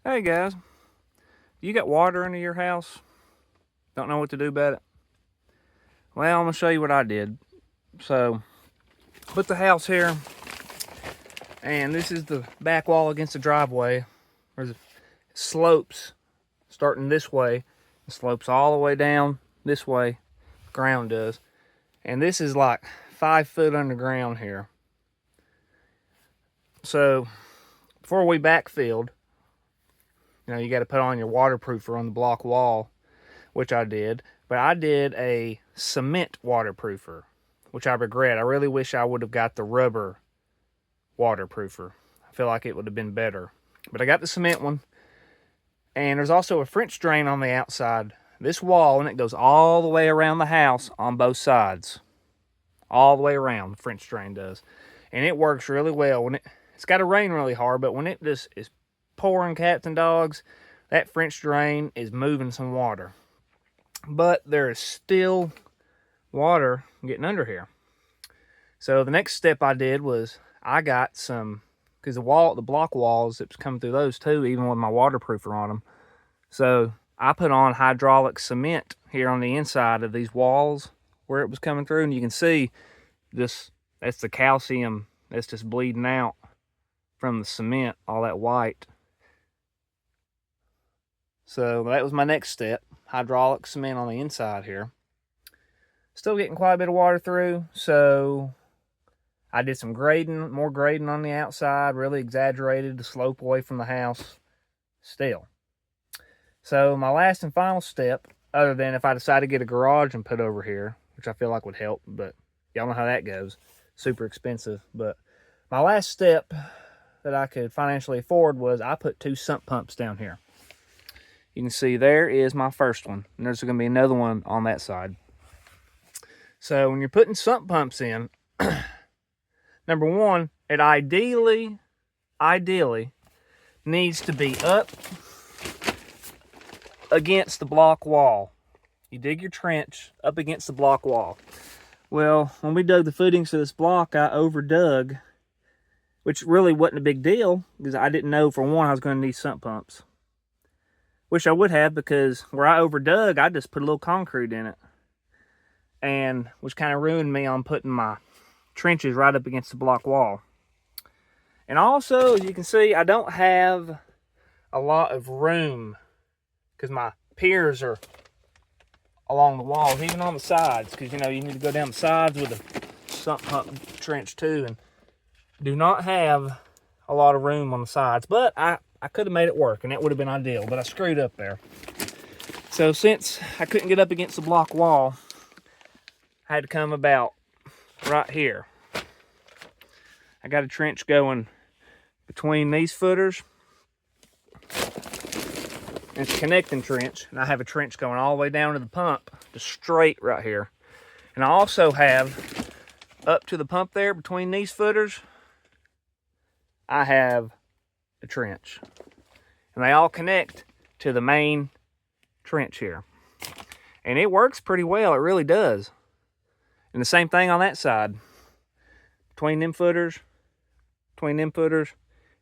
Hey guys, you got water into your house? Don't know what to do about it? Well, I'm gonna show you what I did. So, put the house here, and this is the back wall against the driveway. There's slopes starting this way, it slopes all the way down this way, ground does. And this is like 5 foot underground here. So, before we backfilled, you got to put on your waterproofer on the block wall, which I did. But I did a cement waterproofer, which I regret. I really wish I would have got the rubber waterproofer. I feel like it would have been better. But I got the cement one. And there's also a French drain on the outside. This wall, and it goes all the way around the house on both sides. All the way around, the French drain does. And it works really well. It's got to rain really hard, but when it just is pouring cats and dogs, that French drain is moving some water. But there is still water getting under here. So the next step I did was I got some, because the block walls, it was coming through those too, even with my waterproofer on them. So I put on hydraulic cement here on the inside of these walls where it was coming through, and you can see this, that's the calcium that's just bleeding out from the cement, all that white. So that was my next step, hydraulic cement on the inside here. Still getting quite a bit of water through, so I did some grading, more grading on the outside, really exaggerated the slope away from the house still. So my last and final step, other than if I decide to get a garage and put over here, which I feel like would help, but y'all know how that goes, super expensive. But my last step that I could financially afford was I put 2 sump pumps down here. You can see there is my first one, and there's going to be another one on that side. So when you're putting sump pumps in, number one, it ideally needs to be up against the block wall. You dig your trench up against the block wall. Well, when we dug the footings of this block, I overdug, which really wasn't a big deal because I didn't know, for one, I was going to need sump pumps. Wish I would have, because where I overdug, I just put a little concrete in it. And which kind of ruined me on putting my trenches right up against the block wall. And also, as you can see, I don't have a lot of room because my piers are along the walls, even on the sides, because you need to go down the sides with a sump pump trench too, and do not have a lot of room on the sides. But I could have made it work, and that would have been ideal, but I screwed up there. So since I couldn't get up against the block wall, I had to come about right here. I got a trench going between these footers. It's a connecting trench, and I have a trench going all the way down to the pump, just straight right here. And I also have up to the pump there between these footers, I have a trench. And they all connect to the main trench here. And it works pretty well, it really does. And the same thing on that side. Between them footers,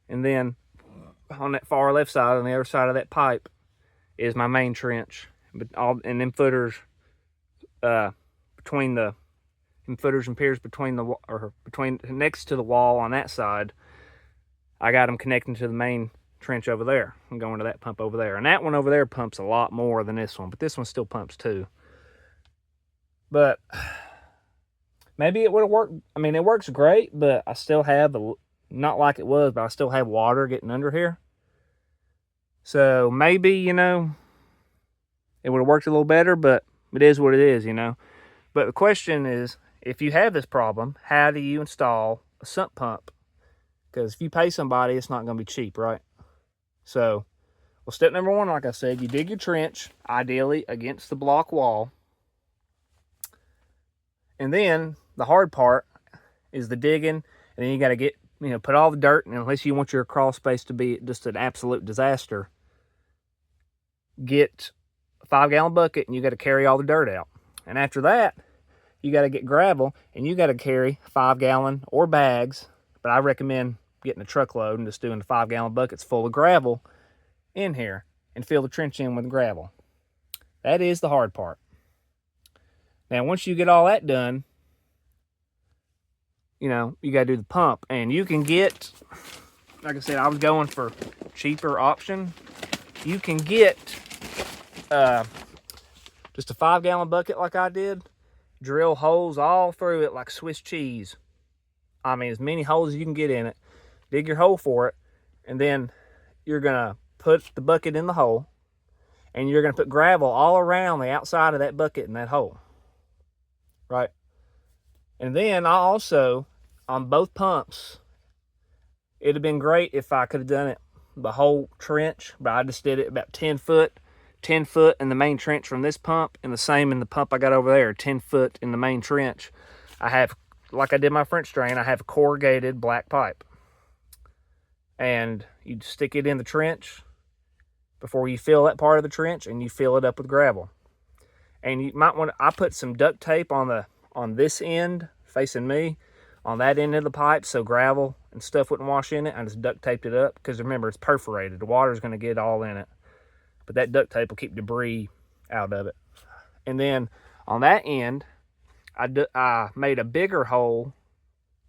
and then on that far left side, on the other side of that pipe, is my main trench. And them footers, between them footers and piers between next to the wall on that side, I got them connecting to the main trench over there and going to that pump over there. And that one over there pumps a lot more than this one, but this one still pumps too. But maybe it would have worked. I mean, it works great, but I still have, not like it was, but I still have water getting under here. So maybe, it would have worked a little better, but it is what it is, But the question is, if you have this problem, how do you install a sump pump? Because if you pay somebody, it's not going to be cheap, right? So, well, step number one, like I said, you dig your trench, ideally against the block wall. And then the hard part is the digging, and then you got to get, put all the dirt, and unless you want your crawl space to be just an absolute disaster, get a 5-gallon bucket, and you got to carry all the dirt out. And after that, you got to get gravel, and you got to carry 5-gallon or bags, but I recommend getting a truckload and just doing the 5-gallon buckets full of gravel in here and fill the trench in with gravel. That is the hard part. Now, once you get all that done, you know, you got to do the pump. And you can get, like I said, I was going for cheaper option. You can get just a 5-gallon bucket like I did, drill holes all through it like Swiss cheese. I mean, as many holes as you can get in it. Dig your hole for it, and then you're going to put the bucket in the hole, and you're going to put gravel all around the outside of that bucket in that hole. Right? And then I also, on both pumps, it'd have been great if I could have done it the whole trench, but I just did it about 10 foot in the main trench from this pump, and the same in the pump I got over there, 10 foot in the main trench. I have, like I did my French drain, I have a corrugated black pipe. And you stick it in the trench before you fill that part of the trench, and you fill it up with gravel. And you might want to, I put some duct tape on this end facing me, on that end of the pipe, so gravel and stuff wouldn't wash in it. I just duct taped it up, because remember, it's perforated. The water's going to get all in it. But that duct tape will keep debris out of it. And then on that end, I made a bigger hole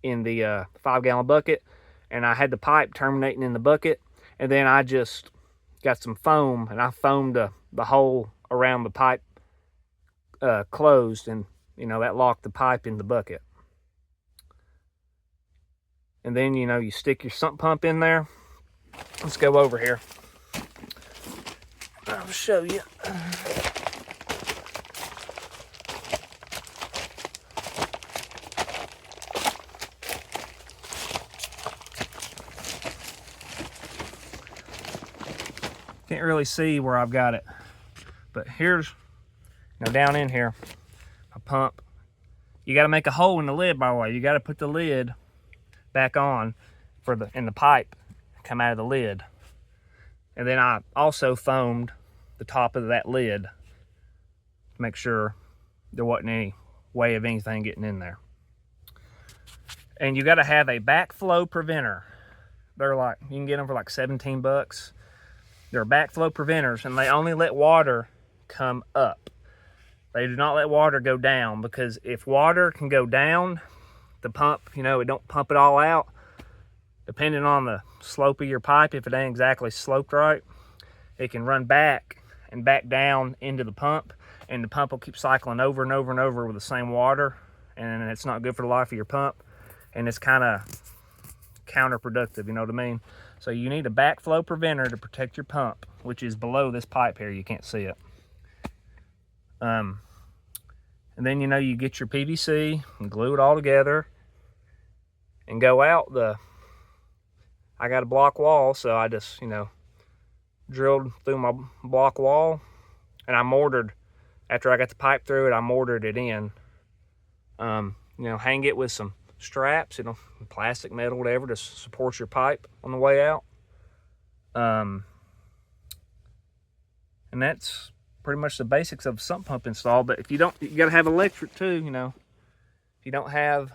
in the 5-gallon bucket, and I had the pipe terminating in the bucket. And then I just got some foam, and I foamed the hole around the pipe closed, and you know, that locked the pipe in the bucket. And then, you know, you stick your sump pump in there. Let's go over here. I'll show you. Can't really see where I've got it, but here's, now down in here, a pump. You got to make a hole in the lid, by the way. You got to put the lid back on in the pipe come out of the lid. And then I also foamed the top of that lid to make sure there wasn't any way of anything getting in there. And you got to have a backflow preventer. They're like, you can get them for like 17 bucks. They're backflow preventers, and they only let water come up. They do not let water go down, because if water can go down, the pump, you know, it don't pump it all out. Depending on the slope of your pipe, if it ain't exactly sloped right, it can run back and back down into the pump, and the pump will keep cycling over and over and over with the same water, and it's not good for the life of your pump, and it's kind of counterproductive, you know what I mean? So you need a backflow preventer to protect your pump, which is below this pipe here. You can't see it. And then, you know, you get your PVC and glue it all together and go out I got a block wall, so I just, you know, drilled through my block wall, and I mortared, after I got the pipe through it, I mortared it in. You know, hang it with some straps, you know, plastic, metal, whatever, to support your pipe on the way out. And that's pretty much the basics of a sump pump install. But if you don't, you got to have electric too, you know. If you don't have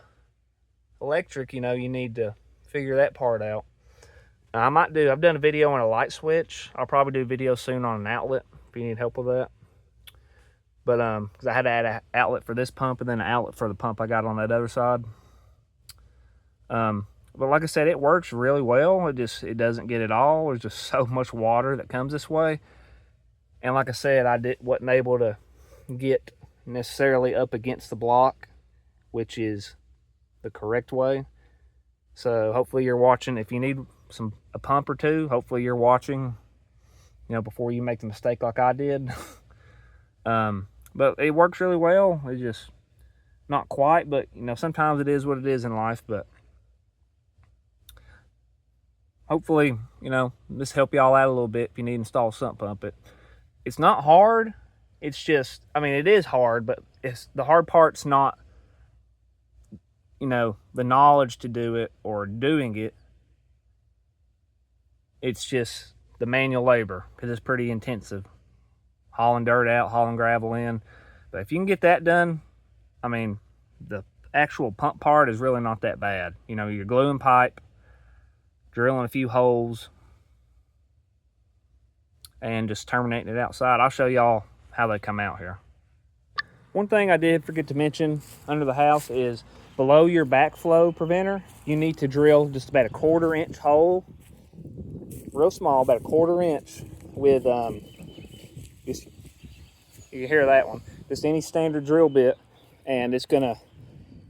electric, you know, you need to figure that part out. Now, I've done a video on a light switch. I'll probably do a video soon on an outlet if you need help with that. But because I had to add an outlet for this pump and then an outlet for the pump I got on that other side. But like I said, it works really well. It doesn't get it all. There's just so much water that comes this way. And like I said, wasn't able to get necessarily up against the block, which is the correct way. So hopefully you're watching. If you need a pump or two, hopefully you're watching, you know, before you make the mistake like I did. But it works really well. It's just not quite, but you know, sometimes it is what it is in life. But hopefully, you know, this help y'all out a little bit if you need to install a sump pump. It's not hard. It's just, I mean, it is hard, but the hard part's not, you know, the knowledge to do it or doing it. It's just the manual labor, because it's pretty intensive. Hauling dirt out, hauling gravel in. But if you can get that done, I mean, the actual pump part is really not that bad. You know, you're gluing pipe, drilling a few holes, and just terminating it outside. I'll show y'all how they come out here. One thing I did forget to mention under the house is below your backflow preventer, you need to drill just about a 1/4 inch hole, real small, about a 1/4 inch with just, you can hear that one, just any standard drill bit, and it's gonna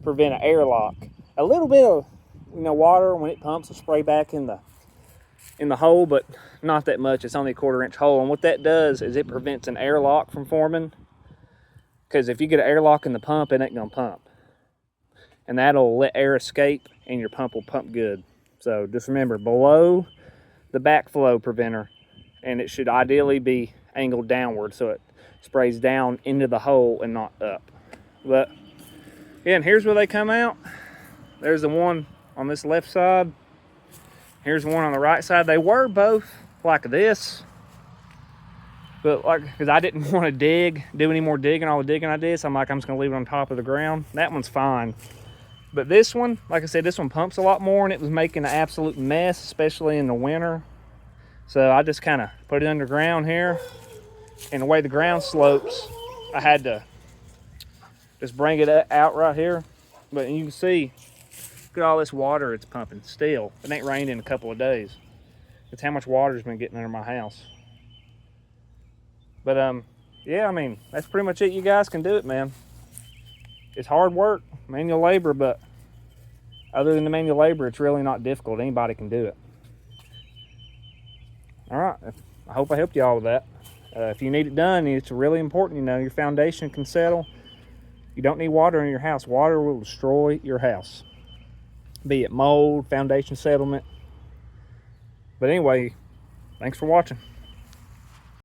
prevent an airlock. A little bit of water when it pumps will spray back in the hole, but not that much. It's only a 1/4 inch hole, and what that does is it prevents an airlock from forming. Because if you get an airlock in the pump, it ain't gonna pump. And that'll let air escape and your pump will pump good. So just remember, below the backflow preventer, and it should ideally be angled downward so it sprays down into the hole and not up. But yeah, and here's where they come out. There's the one on this left side. Here's one on the right side. They were both like this. But because I didn't want to do any more digging, all the digging I did, so I'm just gonna leave it on top of the ground. That one's fine. But this one, like I said, this one pumps a lot more, and it was making an absolute mess, especially in the winter. So I just kind of put it underground here. And the way the ground slopes, I had to just bring it out right here. But you can see, look at all this water it's pumping still. It ain't rained in a couple of days. It's how much water's been getting under my house. But yeah, I mean, that's pretty much it. You guys can do it, man. It's hard work, manual labor, but other than the manual labor, it's really not difficult. Anybody can do it. All right, I hope I helped you all with that. If you need it done, it's really important, your foundation can settle. You don't need water in your house. Water will destroy your house, be it mold, foundation settlement. But anyway, thanks for watching.